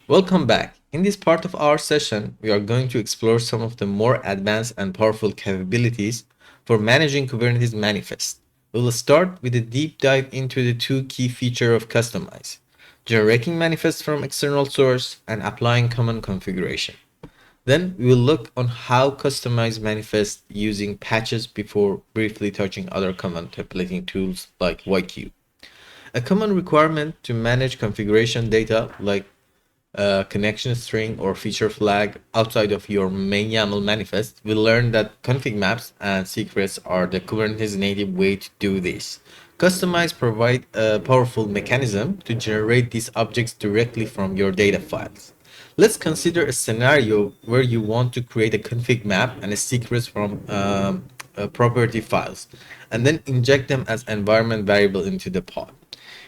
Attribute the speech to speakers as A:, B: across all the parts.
A: Welcome back. In this part of our session, we are going to explore some of the more advanced and powerful capabilities for managing Kubernetes manifests. We will start with a deep dive into the two key features of Kustomize: generating manifests from external source and applying common configuration. Then we will look on how Kustomize manifests using patches before briefly touching other common templating tools like YQ. A common requirement to manage configuration data like connection string or feature flag outside of your main YAML manifest, we learned that config maps and secrets are the Kubernetes native way to do this. Kustomize provide a powerful mechanism to generate these objects directly from your data files. Let's consider a scenario where you want to create a config map and a secrets from property files, and then inject them as environment variable into the pod.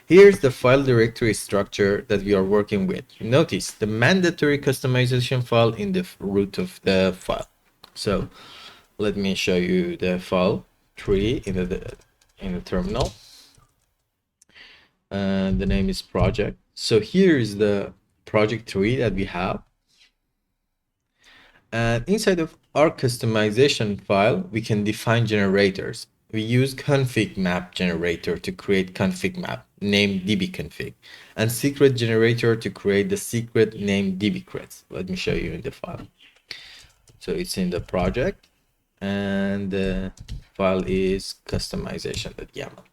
A: Here's the file directory structure that we are working with. Notice the mandatory customization file in the root of the file. So let me show you the file tree in the terminal. And the name is project. So here is the project tree that we have. And inside of our customization file, we can define generators. We use config map generator to create config map named dbconfig, and secret generator to create the secret named dbcrets. Let me show you in the file. So it's in the project, and the file is customization.yaml.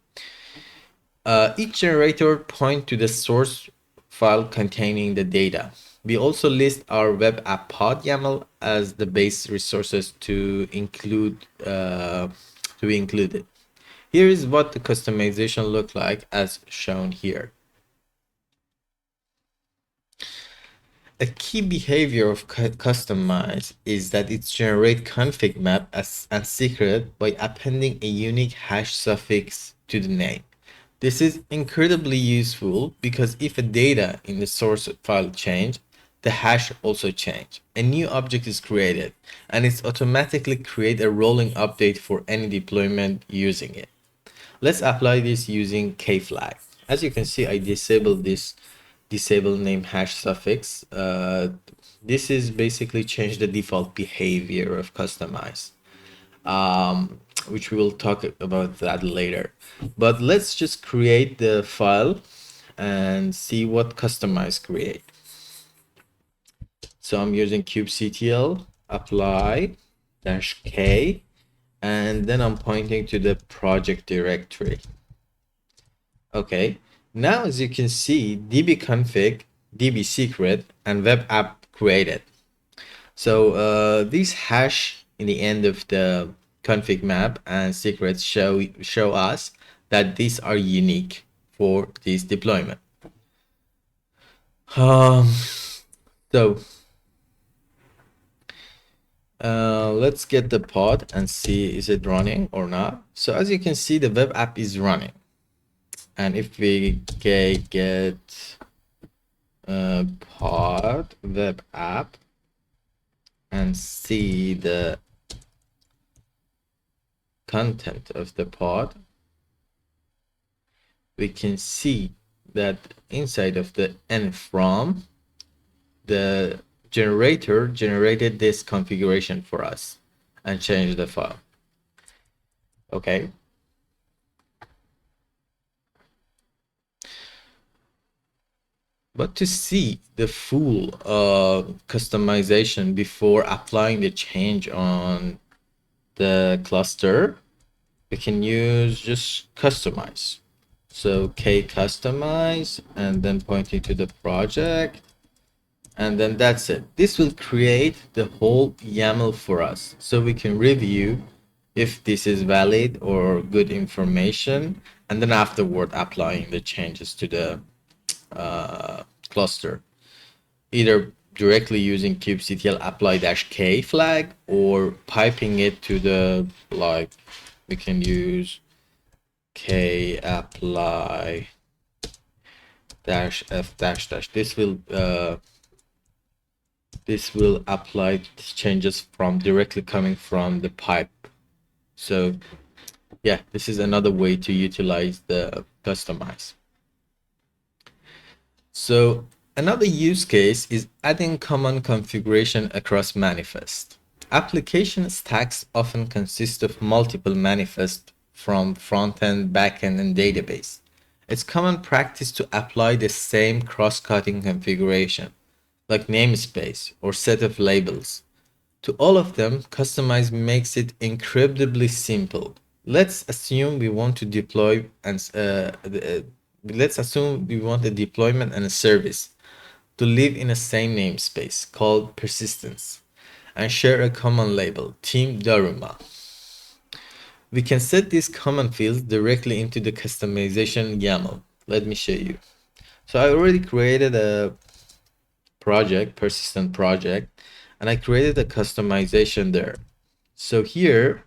A: Each generator point to the source file containing the data. We also list our web app pod YAML as the base resources to include it. Here is what the customization looks like as shown here. A key behavior of Kustomize is that it generates config map and secret by appending a unique hash suffix to the name. This is incredibly useful because if a data in the source file change, the hash also change. A new object is created and it's automatically create a rolling update for any deployment using it. Let's apply this using kflag. As you can see, I disabled this disable name hash suffix. This is basically change the default behavior of Kustomize, which we will talk about that later. But let's just create the file and see what Kustomize create. So I'm using kubectl apply -k, and then I'm pointing to the project directory. Okay, now as you can see, dbconfig, dbsecret, and web app created. So these hash in the end of the config map and secrets show us that these are unique for this deployment. So let's get the pod and see is it running or not. So as you can see, the web app is running, and if we get pod web app and see the content of the pod, we can see that inside of the and from, the generator generated this configuration for us and changed the file. Okay. But to see the full customization before applying the change on the cluster, we can use just Kustomize. So kustomize and then pointing to the project, and then that's it. This will create the whole YAML for us, so we can review if this is valid or good information, and then afterward applying the changes to the cluster, either directly using kubectl apply -k flag or piping it to the, like, we can use k apply -f this will apply changes from directly coming from the pipe. So yeah, this is another way to utilize the Kustomize. So Another use case is adding common configuration across manifests. Application stacks often consist of multiple manifests from front-end, back-end, and database. It's common practice to apply the same cross-cutting configuration, like namespace or set of labels. To all of them, Kustomize makes it incredibly simple. Let's assume we want to deploy and let's assume we want a deployment and a service to live in the same namespace called persistence and share a common label, Team Daruma. We can set these common fields directly into the customization YAML. Let me show you. So I already created a project, persistent project, and I created a customization there. So here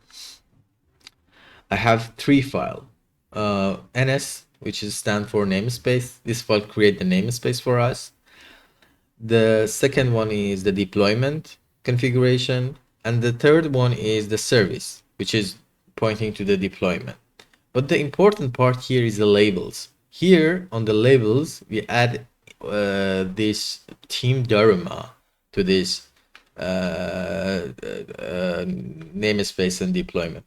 A: I have three files. NS, which is stand for namespace. This file create the namespace for us. The second one is the deployment configuration, and the third one is the service, which is pointing to the deployment. But the important part here is the labels. Here on the labels, we add this Team Daruma to this namespace and deployment.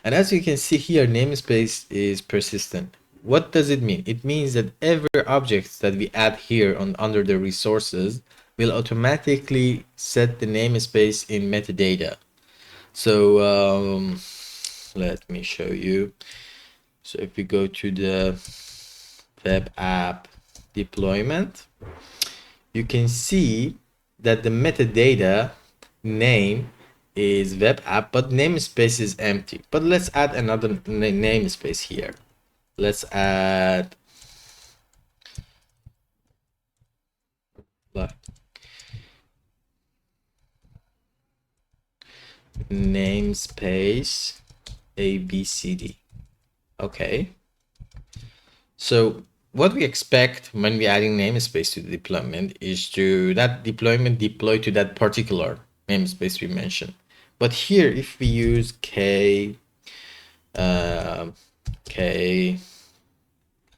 A: And as you can see here, namespace is persistent. What does it mean? It means that every object that we add here under the resources will automatically set the namespace in metadata. So let me show you. So if we go to the web app deployment, you can see that the metadata name is web app, but namespace is empty. But let's add another namespace here. Let's add namespace ABCD. Okay. So what we expect when we're adding namespace to the deployment is to that deployment deploy to that particular namespace we mentioned. But here, if we use k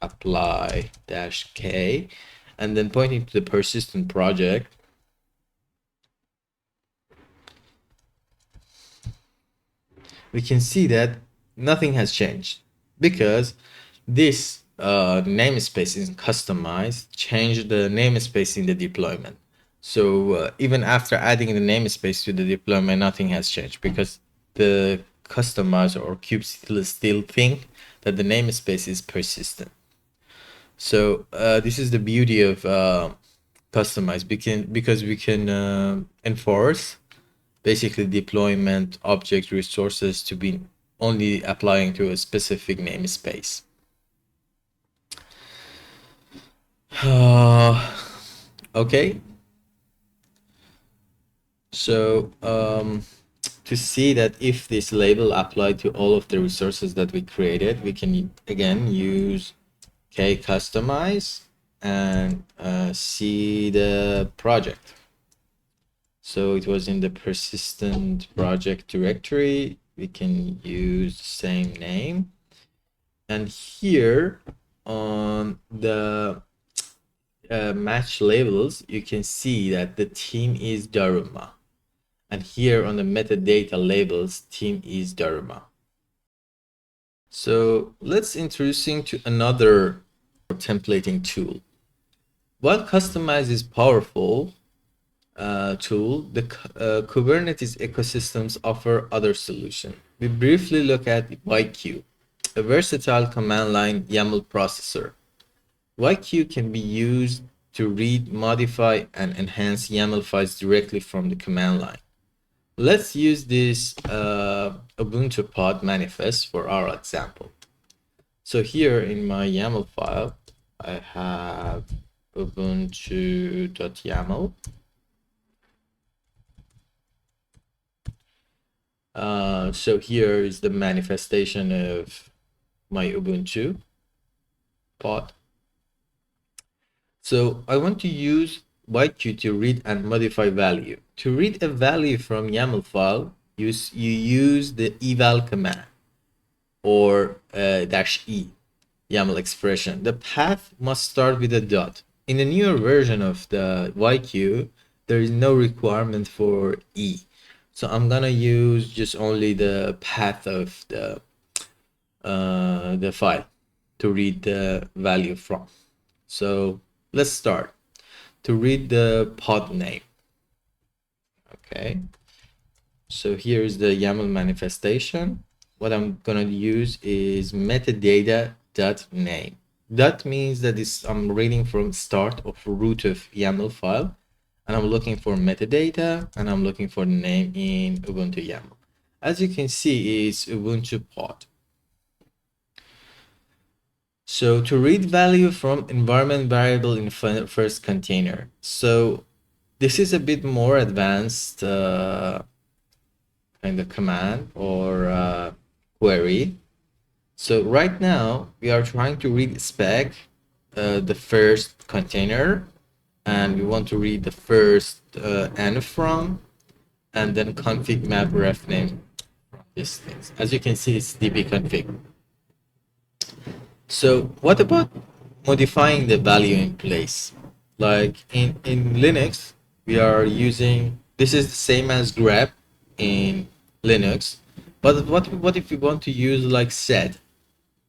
A: apply -k and then pointing to the persistent project, we can see that nothing has changed because this namespace is customized, changed the namespace in the deployment. So even after adding the namespace to the deployment, nothing has changed because the customizer or kubectl still think that the namespace is persistent. So this is the beauty of Kustomize, because we can enforce basically deployment object resources to be only applying to a specific namespace. Okay. So to see that if this label applied to all of the resources that we created, we can again use kustomize and see the project. So it was in the persistent project directory. We can use the same name. And here on the match labels, you can see that the team is Daruma. And here on the metadata labels, team is Daruma. So let's introducing to another templating tool. While Kustomize is powerful tool, the Kubernetes ecosystems offer other solutions. We briefly look at YQ, a versatile command line YAML processor. YQ can be used to read, modify, and enhance YAML files directly from the command line. Let's use this Ubuntu pod manifest for our example. So here in my YAML file, I have ubuntu.yaml. So here is the manifestation of my Ubuntu pod. So I want to use YQ to read and modify value. To read a value from YAML file, you use the eval command or -e YAML expression. The path must start with a dot. in the newer version of the YQ, there is no requirement for E. So I'm gonna use just only the path of the file to read the value from. So let's start. To read the pod name. Okay. So here's the YAML manifestation. What I'm gonna use is metadata.name. That means that I'm reading from start of root of YAML file, and I'm looking for metadata, and I'm looking for the name in Ubuntu YAML. As you can see, it's Ubuntu pod. So to read value from environment variable in first container. So this is a bit more advanced kind of command or query. So right now we are trying to read spec the first container, and we want to read the first n from, and then config map ref name from these things. As you can see, it's dbconfig. So what about modifying the value in place? Like in Linux, we are using, this is the same as grep in Linux, but what if we want to use like sed,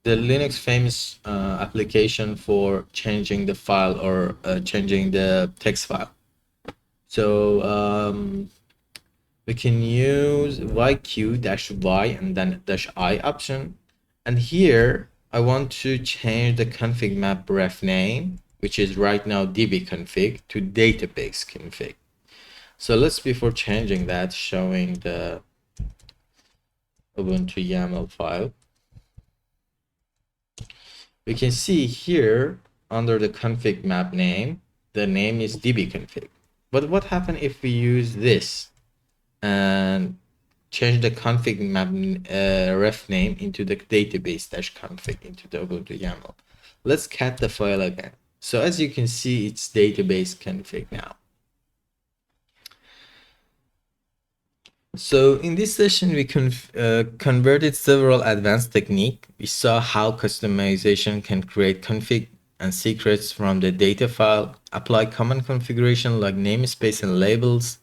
A: the Linux famous application for changing the file or changing the text file? So we can use yq-y and then -i option. And here I want to change the config map ref name, which is right now dbconfig, to database config. So let's, before changing that, showing the Ubuntu YAML file. We can see here under the config map name, the name is dbconfig. But what happens if we use this and change the config map ref name into the database-config into the Ubuntu YAML? Let's cat the file again. So as you can see, it's database config now. So in this session, we converted several advanced techniques. We saw how customization can create config and secrets from the data file, apply common configuration like namespace and labels,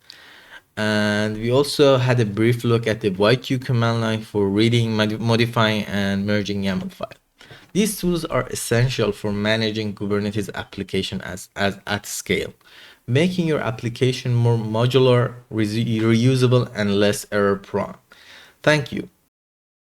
A: and we also had a brief look at the YQ command line for reading, modifying, and merging YAML file. These tools are essential for managing Kubernetes application at scale, making your application more modular, reusable, and less error prone. Thank you.